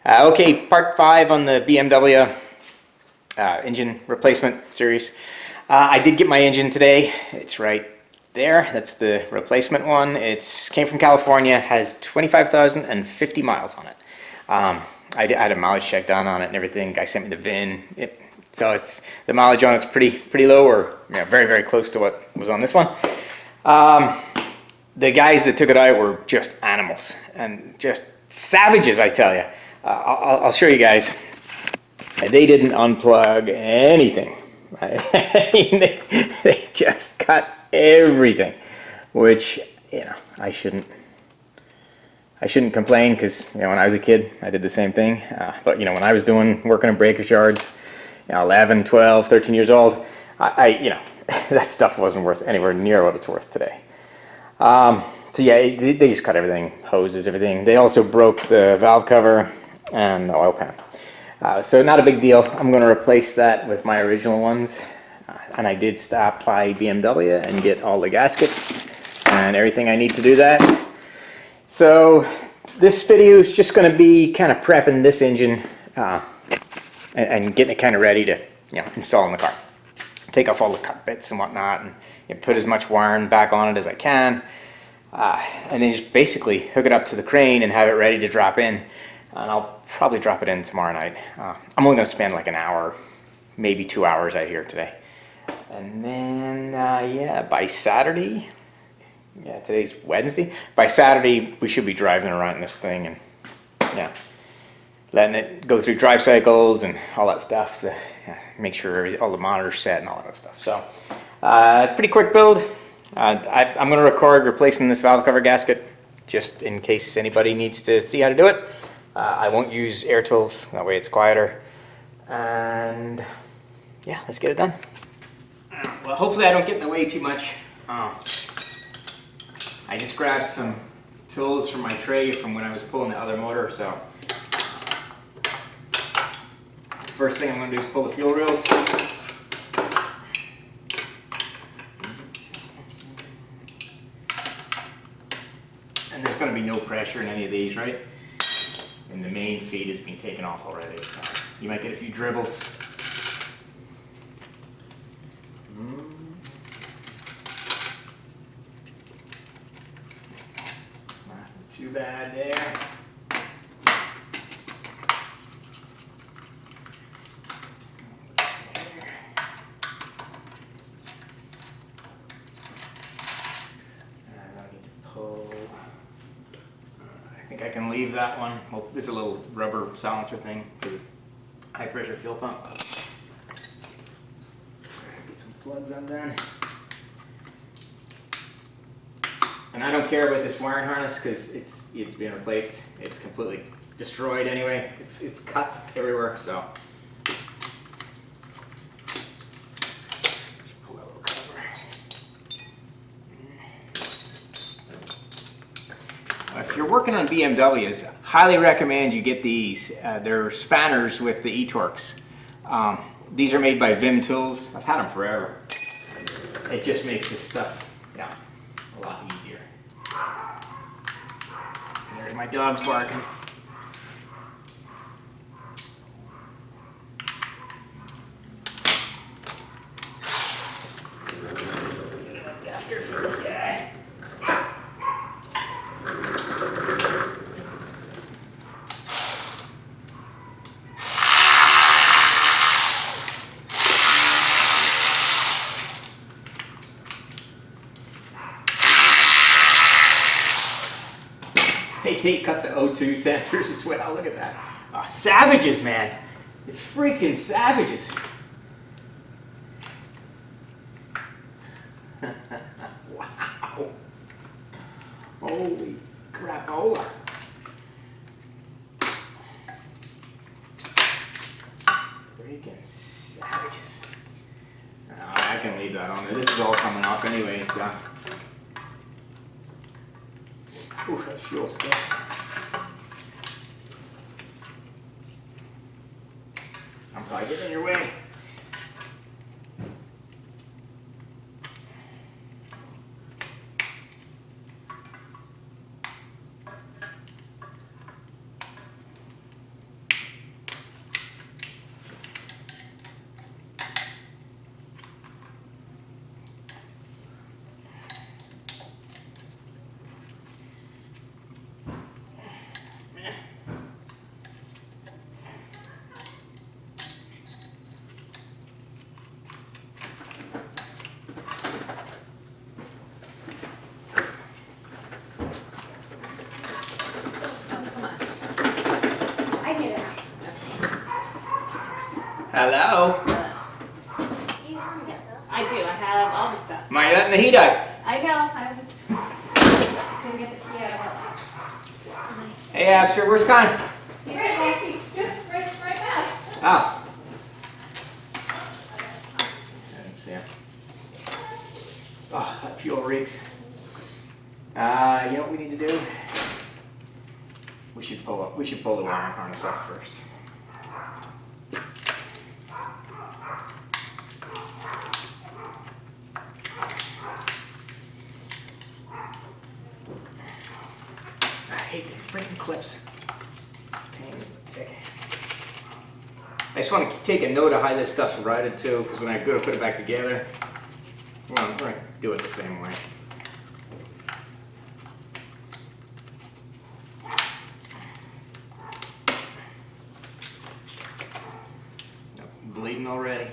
Okay, part 5 on the BMW engine replacement series. I did get my engine today. It's right there. That's the replacement one. It came from California, has 25,050 miles on it. I had a mileage check done on it and everything. Guy sent me the VIN. So it's the mileage on it's pretty low, or very, very close to what was on this one. The guys that took it out were just animals and just savages, I tell you. I'll show you guys. They didn't unplug anything. They just cut everything, which I shouldn't complain, because when I was a kid I did the same thing. But when I was working in breakers yards, 11, 12, 13 years old, I that stuff wasn't worth anywhere near what it's worth today. So yeah, they just cut everything, hoses, everything. They also broke the valve cover and the oil pan. So not a big deal. I'm going to replace that with my original ones. And I did stop by BMW and get all the gaskets and everything I need to do that. So this video is just going to be kind of prepping this engine and getting it kind of ready to install in the car. Take off all the cut bits and whatnot, and put as much wiring back on it as I can. And then just basically hook it up to the crane and have it ready to drop in. And I'll probably drop it in tomorrow night. I'm only going to spend like an hour, maybe 2 hours out here today. And then, yeah, by Saturday, today's Wednesday. By Saturday, we should be driving around this thing and, letting it go through drive cycles and all that stuff to make sure all the monitors set and all that stuff. So, pretty quick build. I'm going to record replacing this valve cover gasket, just in case anybody needs to see how to do it. I won't use air tools, that way it's quieter. And yeah, let's get it done. Well, hopefully I don't get in the way too much. I just grabbed some tools from my tray from when I was pulling the other motor, so first thing I'm going to do is pull the fuel rails. And there's going to be no pressure in any of these, right? And the main feed has been taken off already, so you might get a few dribbles. Nothing too bad there. I can leave that one. Well, this is a little rubber silencer thing for the high pressure fuel pump. Let's get some plugs undone. And I don't care about this wiring harness because it's being replaced. It's completely destroyed anyway. It's cut everywhere, so. If you're working on BMWs, highly recommend you get these. They're spanners with the e-torques. These are made by Vim Tools. I've had them forever. It just makes this stuff, a lot easier. And there's my dogs barking. Get an adapter for this guy. They cut the O2 sensors as well. Look at that. Oh, savages, man. It's freaking savages. Wow. Holy crapola. Freaking savages. I can leave that on there. This is all coming off anyway, so. Ooh, that fuel stinks. I'm probably getting in your way. Hello? I do. I have all the stuff. Am I letting the heat up? I know. I was gonna get the key out of it. Hey, Abster, where's Connor? He's right, just right back. Oh. I didn't see him. Oh, that fuel reeks. You know what we need to do? We should pull the wiring harness off first. I hate the freaking clips. Pain in the dick. I just want to take a note of how this stuff's routed too, because when I go to put it back together, we're gonna do it the same way. Bleeding already.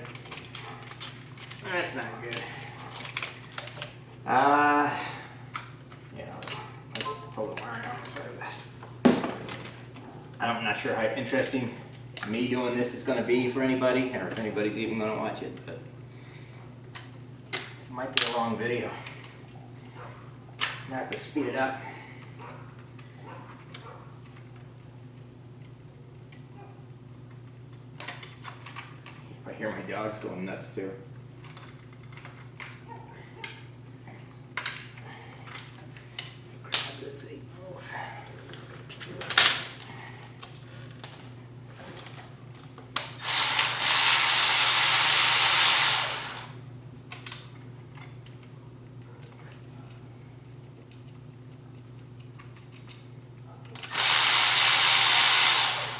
That's not good. Yeah, let's pull the wiring harness out of this. I'm not sure how interesting me doing this is going to be for anybody, or if anybody's even going to watch it, but this might be a long video. I'm going to have to speed it up. I hear my dogs going nuts too. Grab those 8 mils.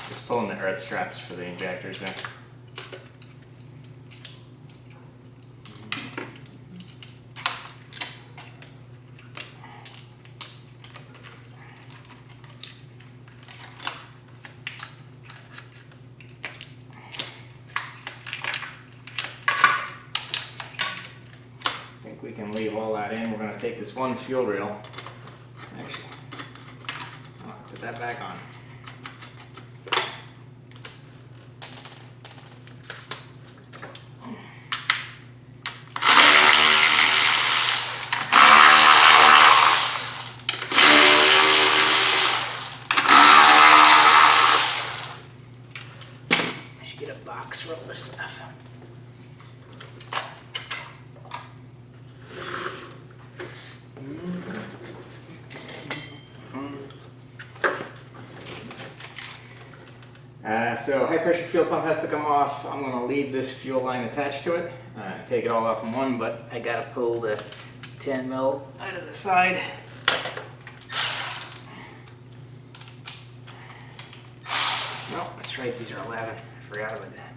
Just pulling the earth straps for the injectors there. We can leave all that in. We're going to take this one fuel rail. Actually, I'll put that back on. I should get a box for all this stuff. So high pressure fuel pump has to come off. I'm going to leave this fuel line attached to it. Take it all off in one, but I got to pull the 10 mil out of the side. No, that's right, these are 11. I forgot about that.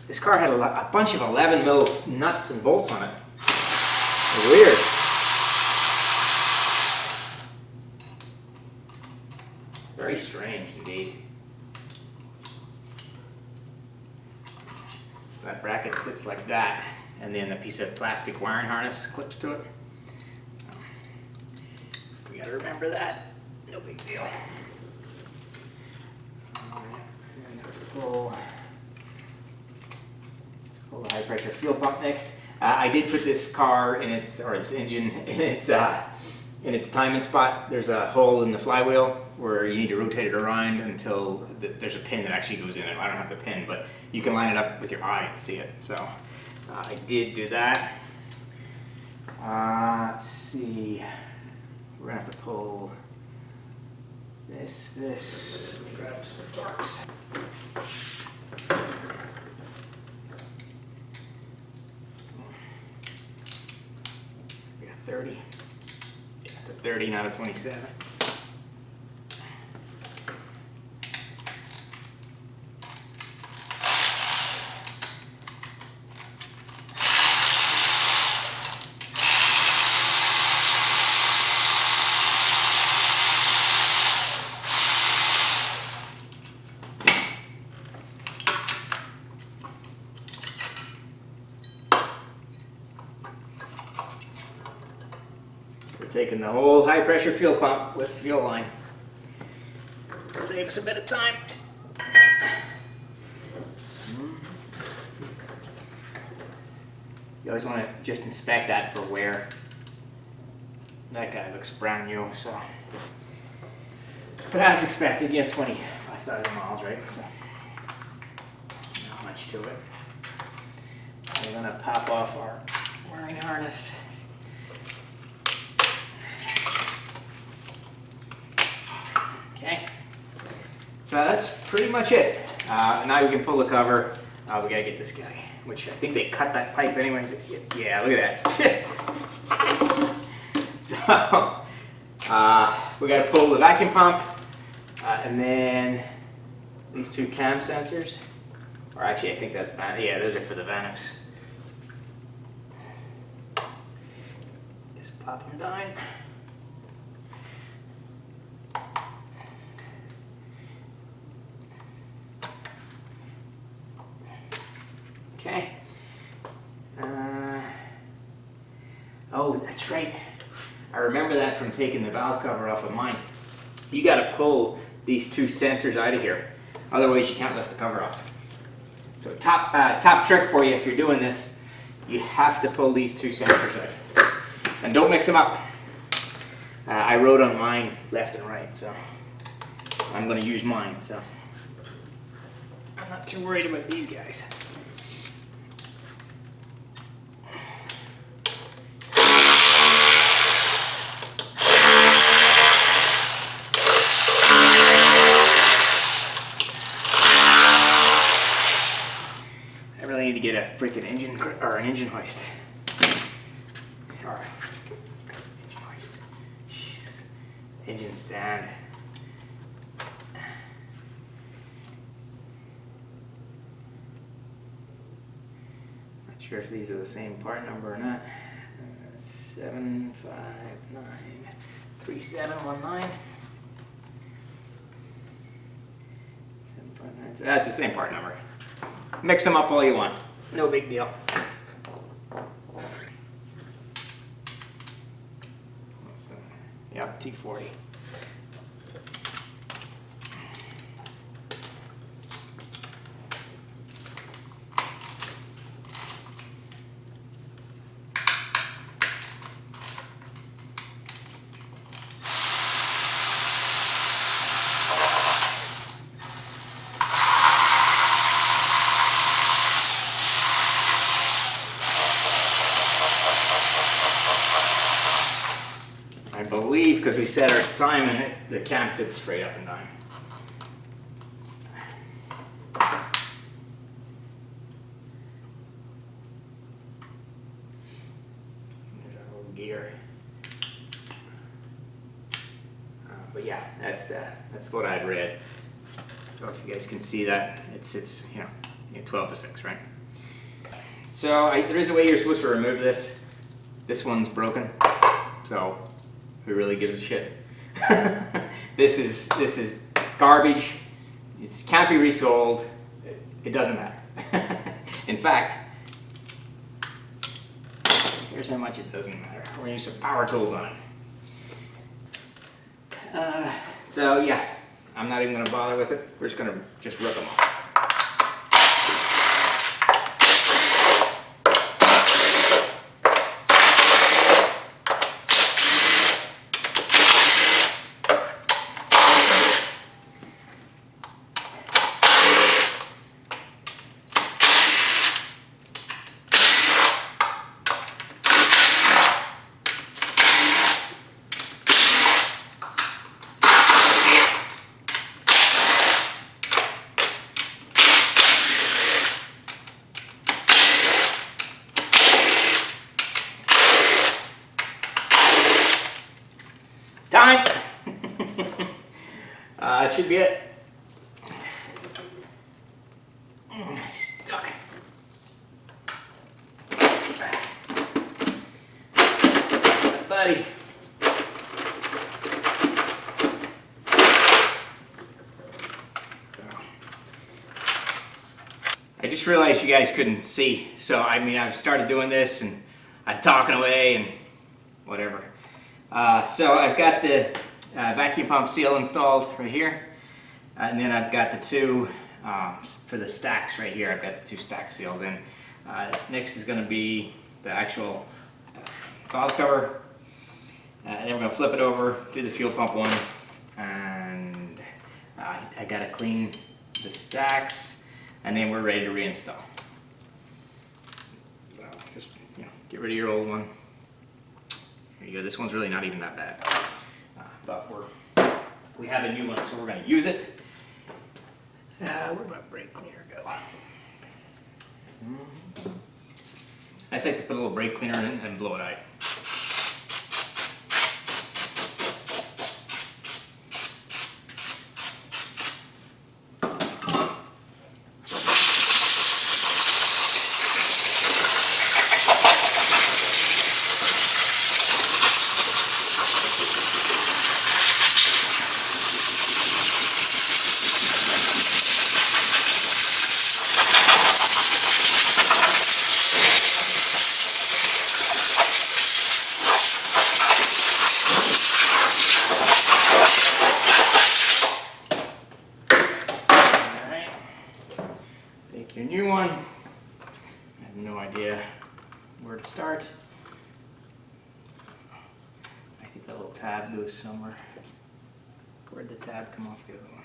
This car had a bunch of 11 mil nuts and bolts on it. Weird. Very strange indeed. That bracket sits like that, and then a piece of plastic wiring harness clips to it. We gotta remember that. No big deal. And let's pull the high pressure fuel pump next. I did put this car in its, or this engine in its timing spot. There's a hole in the flywheel where you need to rotate it around until there's a pin that actually goes in it. I don't have the pin, but you can line it up with your eye and see it. So I did do that. Let's see. We're gonna have to pull this. Let me grab some torques. We got 30. Yeah, it's a 30, not a 27. We're taking the whole high pressure fuel pump with fuel line. Save us a bit of time. You always want to just inspect that for wear. That guy looks brand new, so. But as expected, you have 25,000 miles, right? So not much to it. So we're gonna pop off our wiring harness. Okay. So that's pretty much it. Now we can pull the cover. We gotta get this guy, which I think they cut that pipe anyway. Yeah, look at that. So we gotta pull the vacuum pump, and then these two cam sensors. Or actually, I think that's yeah, those are for the vanos. Just pop them down. Okay. Oh, that's right. I remember that from taking the valve cover off of mine. You got to pull these two sensors out of here. Otherwise, you can't lift the cover off. So top trick for you if you're doing this, you have to pull these two sensors out. And don't mix them up. I wrote on mine left and right, so I'm going to use mine. So I'm not too worried about these guys. To get a freaking engine or an engine hoist. Or engine hoist. Jeez. Engine stand. Not sure if these are the same part number or not. 7593719. 759. That's the same part number. Mix them up all you want. No big deal. Yep, T40. I believe, because we set our time in it, the cam sits straight up and down. There's our little gear. But yeah, that's what I'd read. So if you guys can see that, it sits, 12 to 6, right? So there is a way you're supposed to remove this. This one's broken, so who really gives a shit? This is garbage. It can't be resold. It doesn't matter. In fact, here's how much it doesn't matter. We're gonna use some power tools on it. So yeah, I'm not even gonna bother with it. We're just gonna rip them off. Time! That should be it. Stuck. Buddy. I just realized you guys couldn't see. So, I mean, I've started doing this and I was talking away and whatever. So I've got the vacuum pump seal installed right here, and then I've got the two for the stacks right here. I've got the two stack seals in. Next is going to be the actual valve cover. And then we're gonna flip it over, do the fuel pump one, and I gotta clean the stacks, and then we're ready to reinstall. So just get rid of your old one. Here you go. This one's really not even that bad, but we have a new one, so we're gonna use it. Where'd my brake cleaner go? I just like to put a little brake cleaner in it and blow it out. Your new one. I have no idea where to start. I think that little tab goes somewhere. Where'd the tab come off the other one?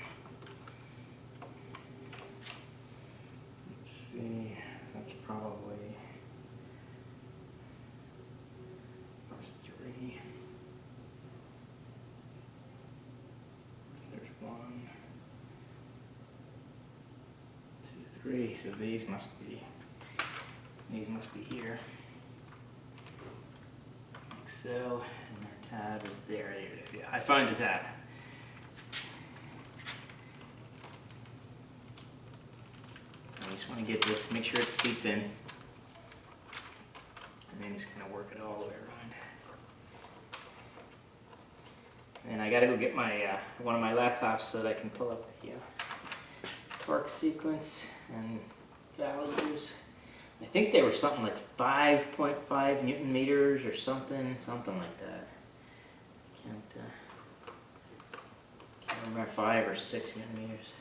Let's see. That's probably +3. There's 1, 2, 3. So these must be here, like so, and our tab is there. Yeah, I find the tab. I just want to get this, make sure it seats in, and then just kind of work it all the way around. And I got to go get my one of my laptops so that I can pull up the torque sequence and values. I think they were something like 5.5 Newton meters or something like that. Can't remember, 5 or 6 Newton meters.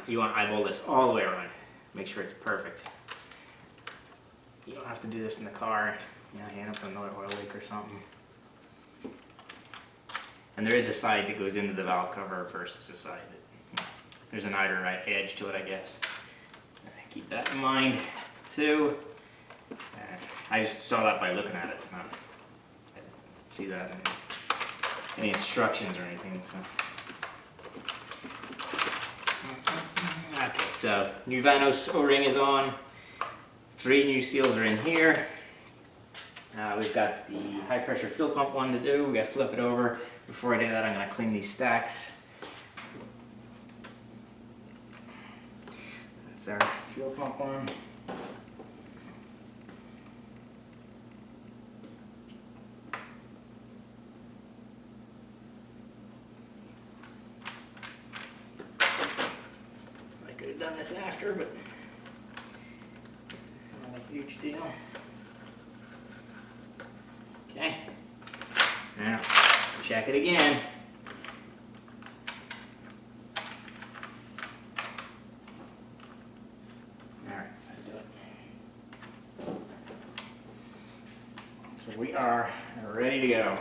You want to eyeball this all the way around. Make sure it's perfect. You don't have to do this in the car. Hand up another oil leak or something. And there is a side that goes into the valve cover versus a side that there's an either right edge to it, I guess. Keep that in mind too. I just saw that by looking at it. It's not. I didn't see that in any instructions or anything. So. Okay, so new Vanos O-ring is on. 3 new seals are in here. We've got the high pressure fuel pump one to do. We got to flip it over. Before I do that, I'm going to clean these stacks. That's our fuel pump one. Done this after, but not a huge deal. Okay, now check it again. All right, let's do it. So we are ready to go.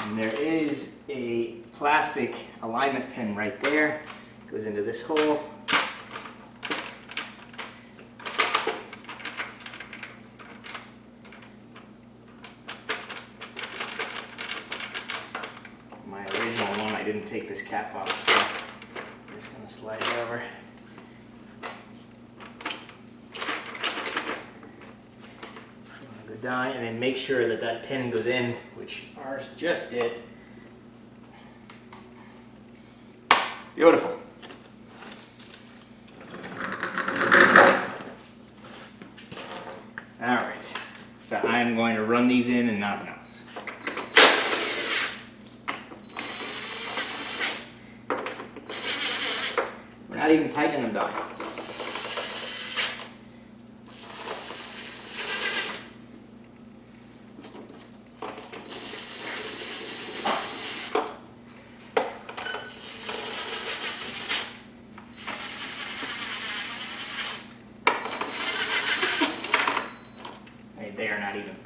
And there is a plastic alignment pin right there. Goes into this hole. My original one, I didn't take this cap off, so I'm just going to slide it over. Go down and then make sure that that pin goes in, which ours just did. Beautiful. All right, so I'm going to run these in and nothing else. We're not even tightening them down.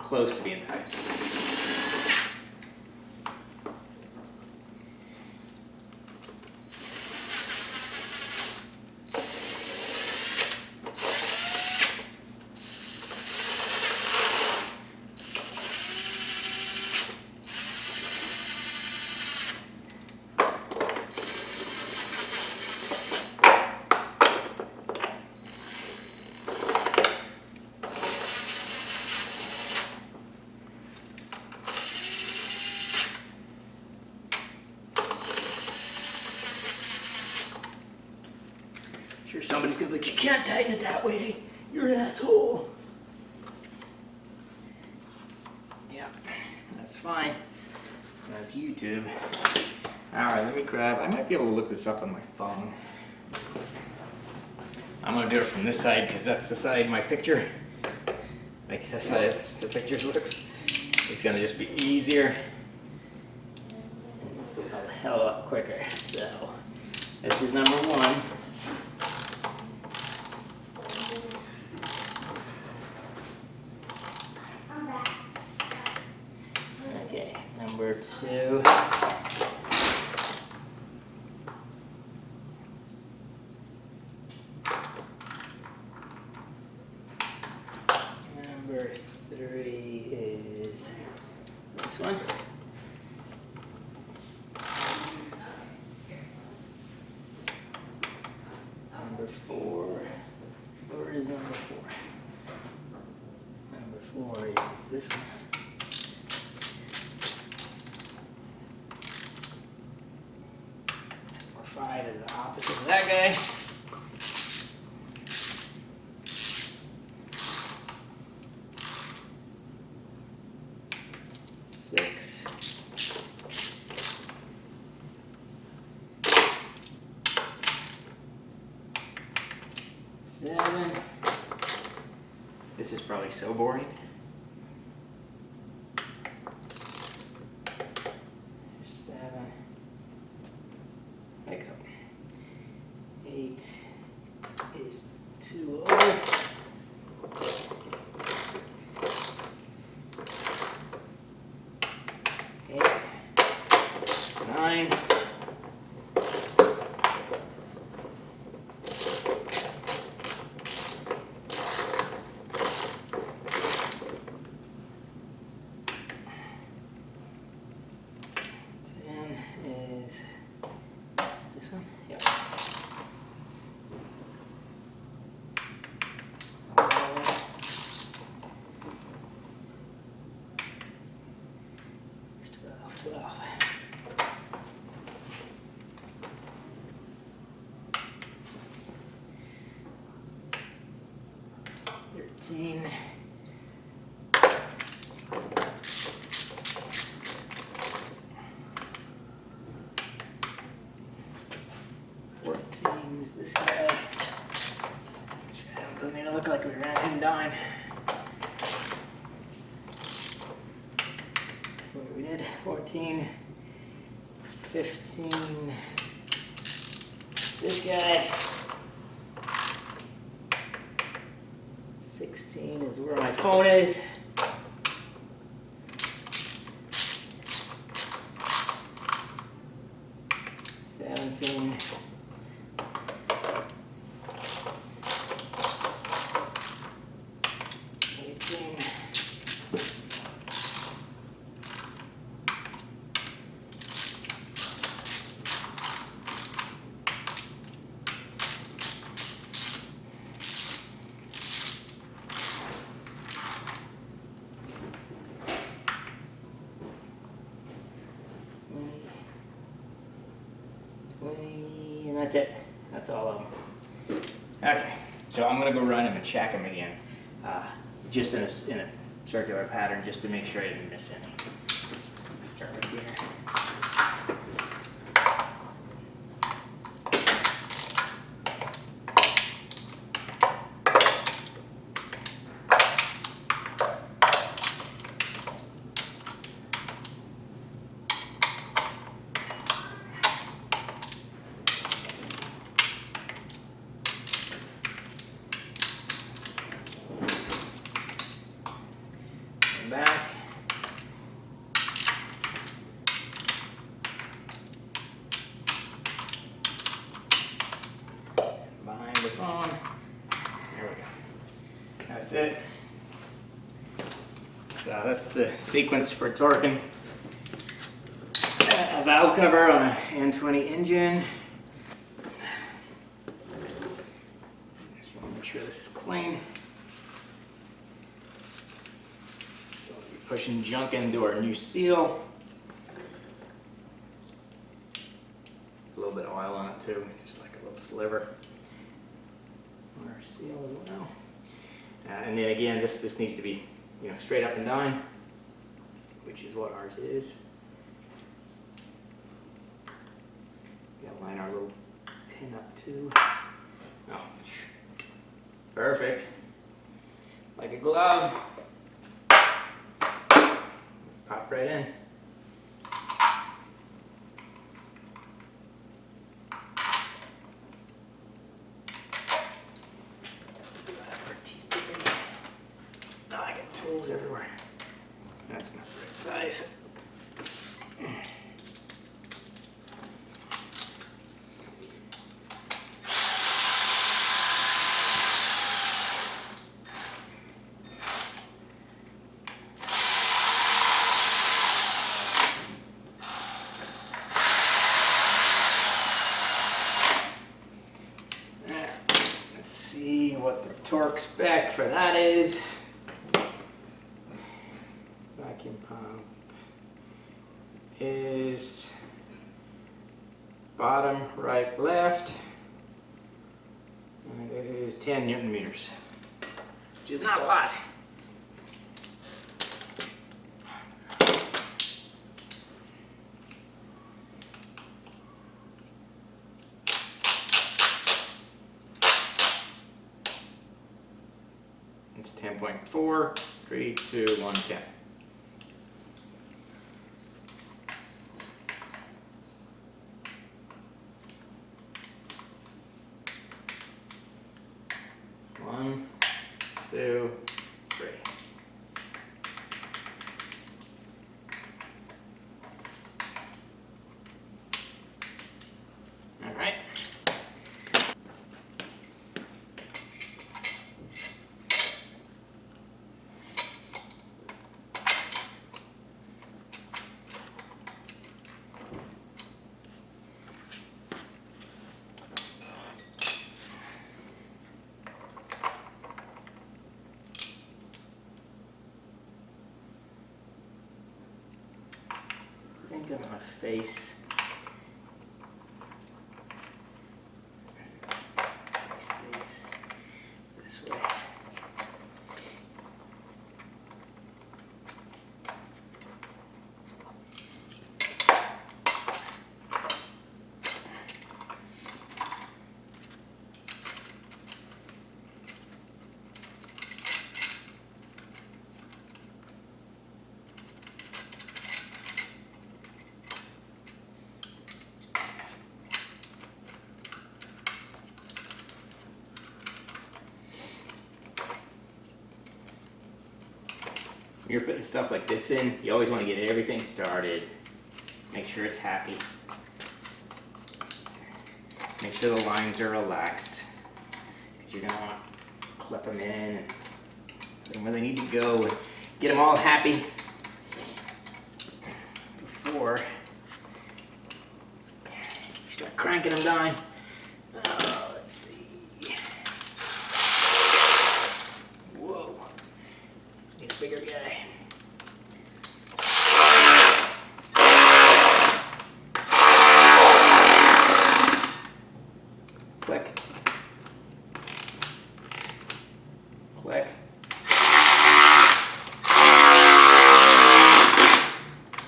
close to being tight. Sure, somebody's gonna be like, you can't tighten it that way. You're an asshole. Yeah, that's fine. That's YouTube. All right, let me grab. I might be able to look this up on my phone. I'm gonna do it from this side because that's the side my picture. Like that's how the picture looks. It's gonna just be easier. A hell lot quicker. So this is number 1. Okay, number 2. Number 3 is this one. Number 4. Where is number 4? Number 4 is this one. Number 5 is the opposite of that guy. 6. 7. This is probably so boring. 7. Back up. 8 is too low. 8. 9. 10 is this one? Yep. 11. 12. 13. 14 is this guy. Doesn't even look like we ran him down. What we did? 14. 15. This guy. 16 is where my phone is. 17. 18. 20, and that's it. That's all of them. Okay, so I'm gonna go run them and check them again, just in a circular pattern, just to make sure I didn't miss any. Start right here. Back. That's it. So that's the sequence for torquing a valve cover on a N20 engine. Just want to make sure this is clean. So we'll be pushing junk into our new seal. A little bit of oil on it too, just like a little sliver on our seal as well. And then again, this needs to be, you know, straight up and down, which is what ours is. Gotta line our little pin up too. Oh, perfect. Like a glove. Pop right in. Oh, I got tools everywhere. That's not the right size. Let's see what the torque spec for that is. Vacuum pump is bottom, right, left, and it is 10 Newton meters, which is not a lot. It's 10.4, 3, 2, 1, 10. One, two, three. All right. I think I'm gonna face these this way. When you're putting stuff like this in, you always want to get everything started. Make sure it's happy. Make sure the lines are relaxed, because you're going to want to clip them in and put them where they need to go and get them all happy before you start cranking them down. Oh, let's see. Whoa. Need a bigger guy. Click. Click.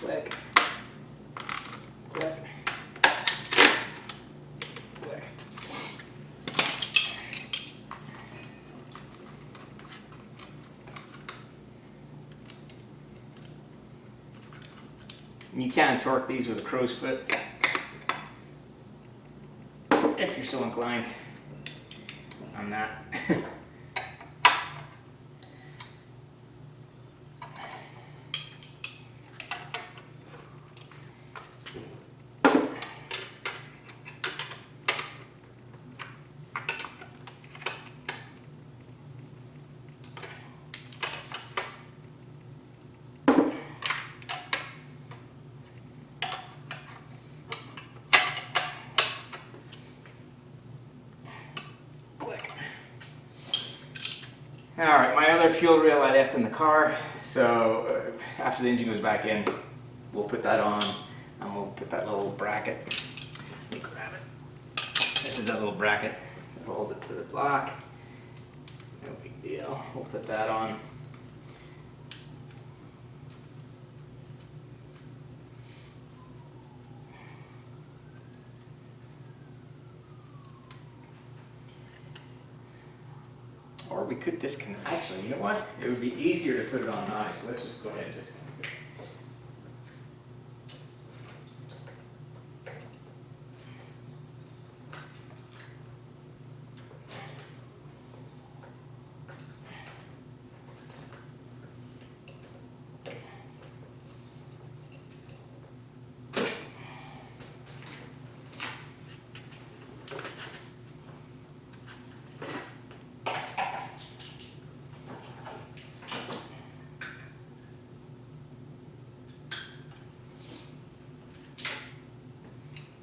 Click. Click. Click. You can torque these with a crow's foot if you're so inclined. I'm not. All right, my other fuel rail I left in the car, so after the engine goes back in, we'll put that on, and we'll put that little bracket. Let me grab it. This is that little bracket that holds it to the block. No big deal. We'll put that on. Or we could disconnect. Actually, you know what? It would be easier to put it on now, so let's just go ahead and disconnect it.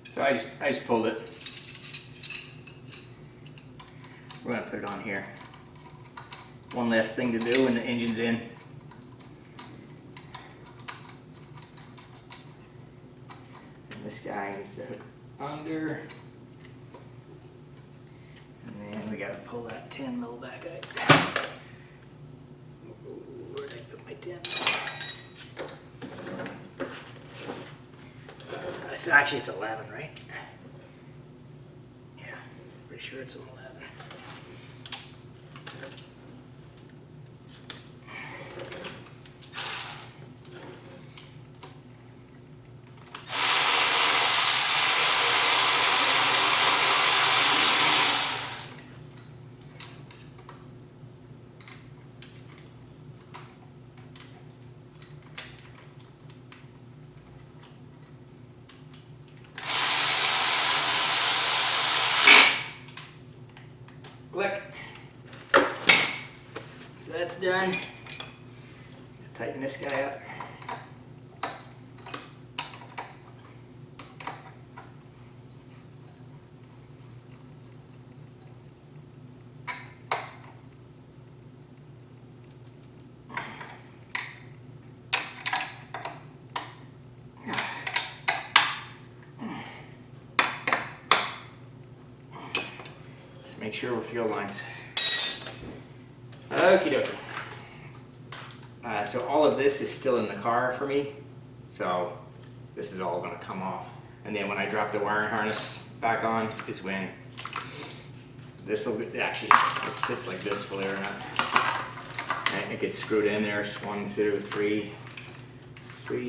So I just pulled it. We're gonna put it on here. One last thing to do when the engine's in. And this guy needs to hook under. And then we gotta pull that 10 mil back out. Where'd I put my 10 mil? So actually it's 11, right? Yeah, pretty sure it's an 11. Click. So that's done. Tighten this guy up. Make sure we're fuel lines. Okie dokie. So all of this is still in the car for me. So this is all gonna come off. And then when I drop the wiring harness back on is when this will actually, it sits like this, believe it or not. And it gets screwed in. There's 1, 2, 3,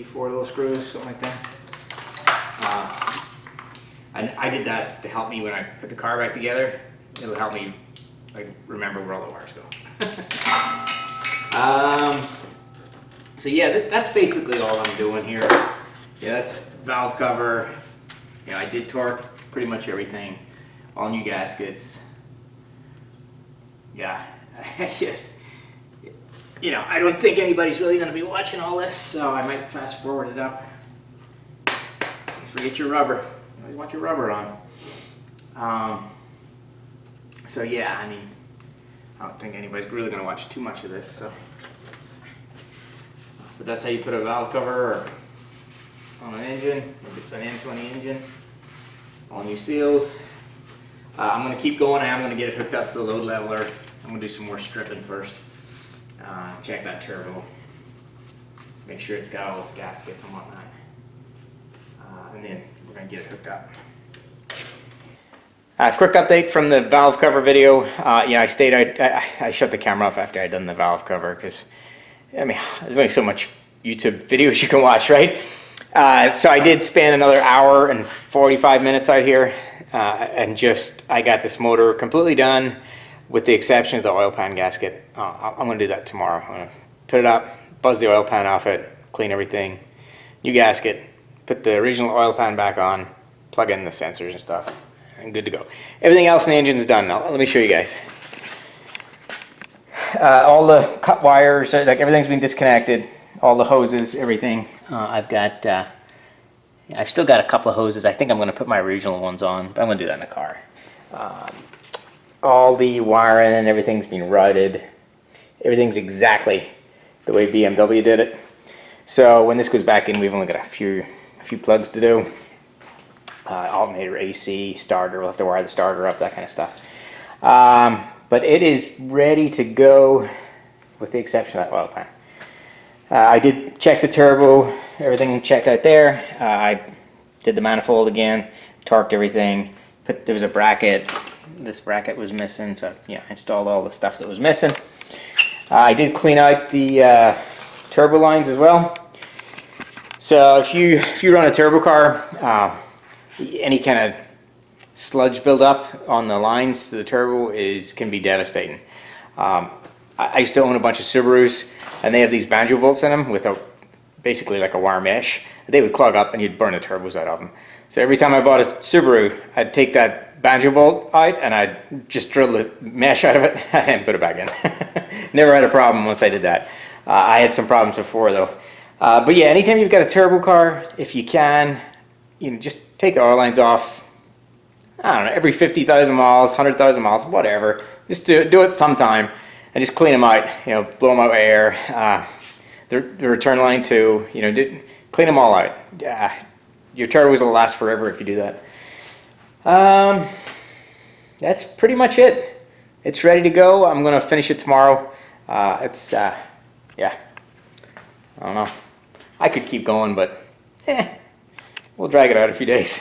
4 little screws, something like that. And I did that to help me when I put the car back together. It'll help me like remember where all the wires go. So yeah, that's basically all I'm doing here. Yeah, that's valve cover. You know, I did torque pretty much everything. All new gaskets. Yeah, I just, you know, I don't think anybody's really going to be watching all this, so I might fast forward it up. Don't forget your rubber. You always want your rubber on. So yeah, I mean, I don't think anybody's really going to watch too much of this. So, but that's how you put a valve cover on an engine. If it's an N20 engine, all new seals. I'm going to keep going. I'm going to get it hooked up to the load leveler. I'm going to do some more stripping first. Check that turbo. Make sure it's got all its gaskets and whatnot. And then we're going to get it hooked up. Quick update from the valve cover video. Yeah, I shut the camera off after I'd done the valve cover because, I mean, there's only so much YouTube videos you can watch, right? So I did spend another hour and 45 minutes out here and I got this motor completely done with the exception of the oil pan gasket. I'm going to do that tomorrow. I'm going to put it up, buzz the oil pan off it, clean everything, new gasket, put the original oil pan back on, plug in the sensors and stuff. And good to go. Everything else in the engine is done now. Let me show you guys. All the cut wires, like everything's been disconnected. All the hoses, everything. I've still got a couple of hoses. I think I'm going to put my original ones on, but I'm going to do that in the car. All the wiring and everything's been routed. everything's exactly the way BMW did it. So when this goes back in, we've only got a few plugs to do. Alternator, AC, starter, we'll have to wire the starter up, that kind of stuff. But it is ready to go with the exception of that oil pan. I did check the turbo, everything checked out there. I did the manifold again, torqued everything, there was a bracket, this bracket was missing, so yeah, I installed all the stuff that was missing. I did clean out the turbo lines as well. So if you run a turbo car, any kind of sludge buildup on the lines to the turbo can be devastating. I used to own a bunch of Subarus, and they have these banjo bolts in them with basically like a wire mesh. They would clog up and you'd burn the turbos out of them. So every time I bought a Subaru, I'd take that banjo bolt out and I'd just drill the mesh out of it and put it back in. Never had a problem once I did that. I had some problems before though. But yeah, anytime you've got a turbo car, if you can, just take the oil lines off. I don't know, every 50,000 miles, 100,000 miles, whatever. Just do it sometime and just clean them out. Blow them out with air. The return line too. Clean them all out. Your turbos will last forever if you do that. That's pretty much it. It's ready to go. I'm gonna finish it tomorrow. Yeah. I don't know. I could keep going, but we'll drag it out a few days.